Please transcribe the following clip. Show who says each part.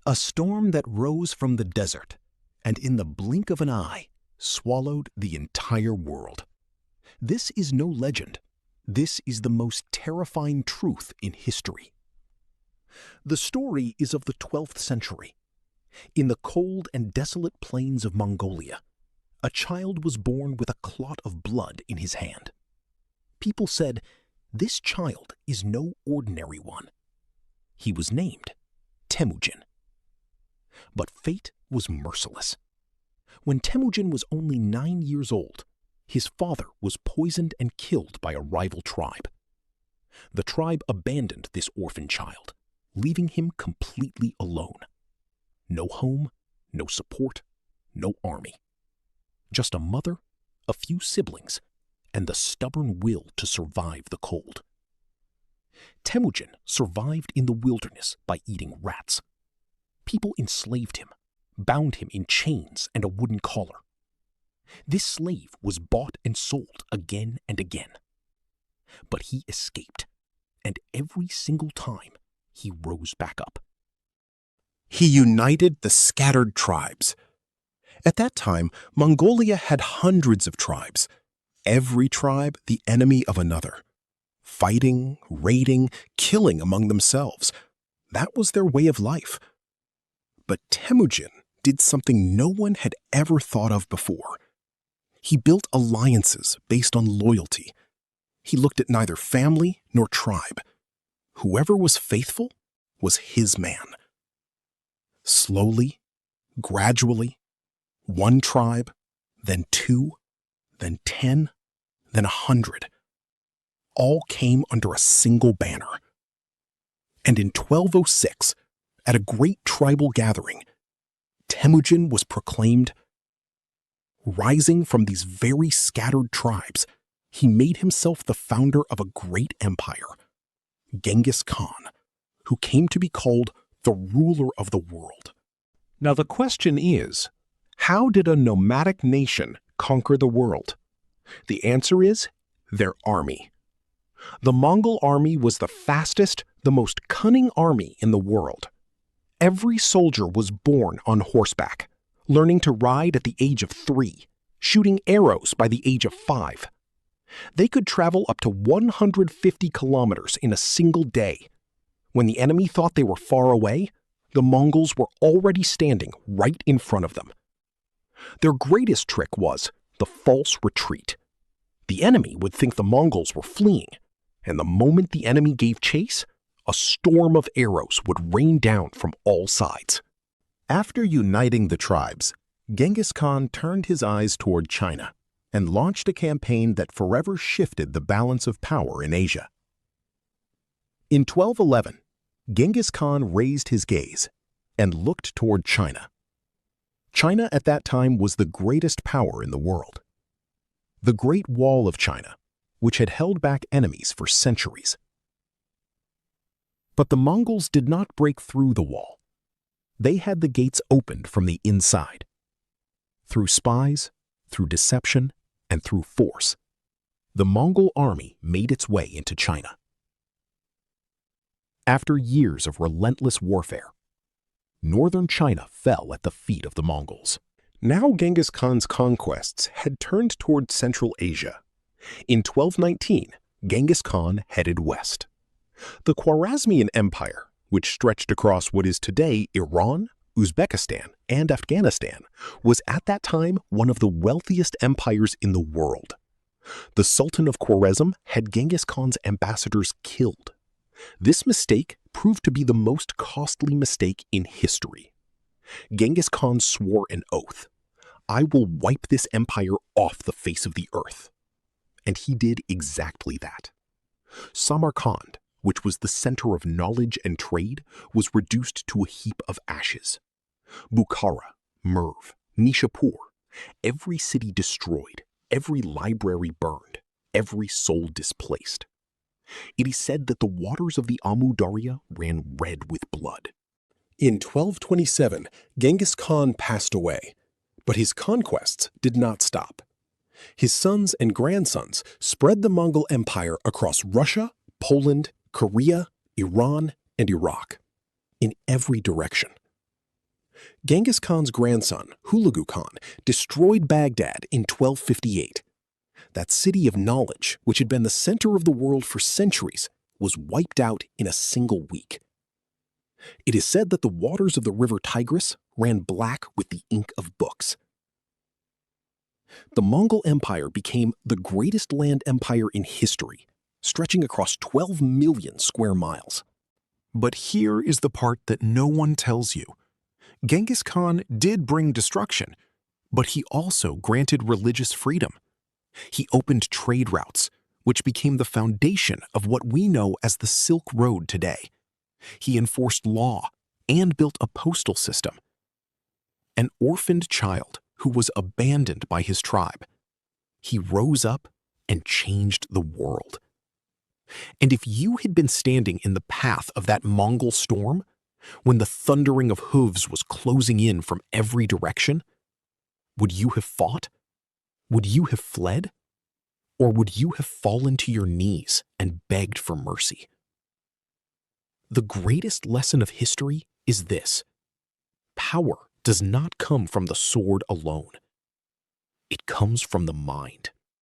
Speaker 1: A storm that rose from the desert and in the blink of an eye swallowed the entire world. This is no legend. This is the most terrifying truth in history. The story is of the 12th century. In the cold and desolate plains of Mongolia, a child was born with a clot of blood in his hand. People said, "This child is no ordinary one." He was named Temujin. But fate was merciless. When Temujin was only 9 years old, his father was poisoned and killed by a rival tribe. The tribe abandoned this orphan child, leaving him completely alone. No home, no support, no army. Just a mother, a few siblings, and the stubborn will to survive the cold. Temujin survived in the wilderness by eating rats. People enslaved him, bound him in chains and a wooden collar. This slave was bought and sold again and again. But he escaped, and every single time he rose back up. He united the scattered tribes. At that time, Mongolia had hundreds of tribes, every tribe the enemy of another. Fighting, raiding, killing among themselves. That was their way of life. But Temujin did something no one had ever thought of before. He built alliances based on loyalty. He looked at neither family nor tribe. Whoever was faithful was his man. Slowly, gradually, one tribe, then 2, then 10, then 100, all came under a single banner. And in 1206, at a great tribal gathering, Temujin was proclaimed. Rising from these very scattered tribes, he made himself the founder of a great empire, Genghis Khan, who came to be called the ruler of the world. Now the question is, how did a nomadic nation conquer the world? The answer is their army. The Mongol army was the fastest, the most cunning army in the world. Every soldier was born on horseback, learning to ride at the age of 3, shooting arrows by the age of 5. They could travel up to 150 kilometers in a single day. When the enemy thought they were far away, the Mongols were already standing right in front of them. Their greatest trick was the false retreat. The enemy would think the Mongols were fleeing, and the moment the enemy gave chase, a storm of arrows would rain down from all sides. After uniting the tribes, Genghis Khan turned his eyes toward China and launched a campaign that forever shifted the balance of power in Asia. In 1211, Genghis Khan raised his gaze and looked toward China. China at that time was the greatest power in the world. The Great Wall of China, which had held back enemies for centuries. But the Mongols did not break through the wall. They had the gates opened from the inside. Through spies, through deception, and through force, the Mongol army made its way into China. After years of relentless warfare, northern China fell at the feet of the Mongols. Now Genghis Khan's conquests had turned toward Central Asia. In 1219, Genghis Khan headed west. The Khwarazm Empire, which stretched across what is today Iran, Uzbekistan, and Afghanistan, was at that time one of the wealthiest empires in the world. The Sultan of Khwarazm had Genghis Khan's ambassadors killed. This mistake proved to be the most costly mistake in history. Genghis Khan swore an oath, "I will wipe this empire off the face of the earth." And he did exactly that. Samarkand, which was the center of knowledge and trade, was reduced to a heap of ashes. Bukhara, Merv, Nishapur, every city destroyed, every library burned, every soul displaced. It is said that the waters of the Amu Darya ran red with blood. In 1227, Genghis Khan passed away, but his conquests did not stop. His sons and grandsons spread the Mongol Empire across Russia, Poland, Korea, Iran, and Iraq, in every direction. Genghis Khan's grandson, Hulagu Khan, destroyed Baghdad in 1258. That city of knowledge, which had been the center of the world for centuries, was wiped out in a single week. It is said that the waters of the river Tigris ran black with the ink of books. The Mongol Empire became the greatest land empire in history, stretching across 12 million square miles. But here is the part that no one tells you. Genghis Khan did bring destruction, but he also granted religious freedom. He opened trade routes, which became the foundation of what we know as the Silk Road today. He enforced law and built a postal system. An orphaned child who was abandoned by his tribe, he rose up and changed the world. And if you had been standing in the path of that Mongol storm, when the thundering of hooves was closing in from every direction, would you have fought? Would you have fled? Or would you have fallen to your knees and begged for mercy? The greatest lesson of history is this: power does not come from the sword alone. It comes from the mind.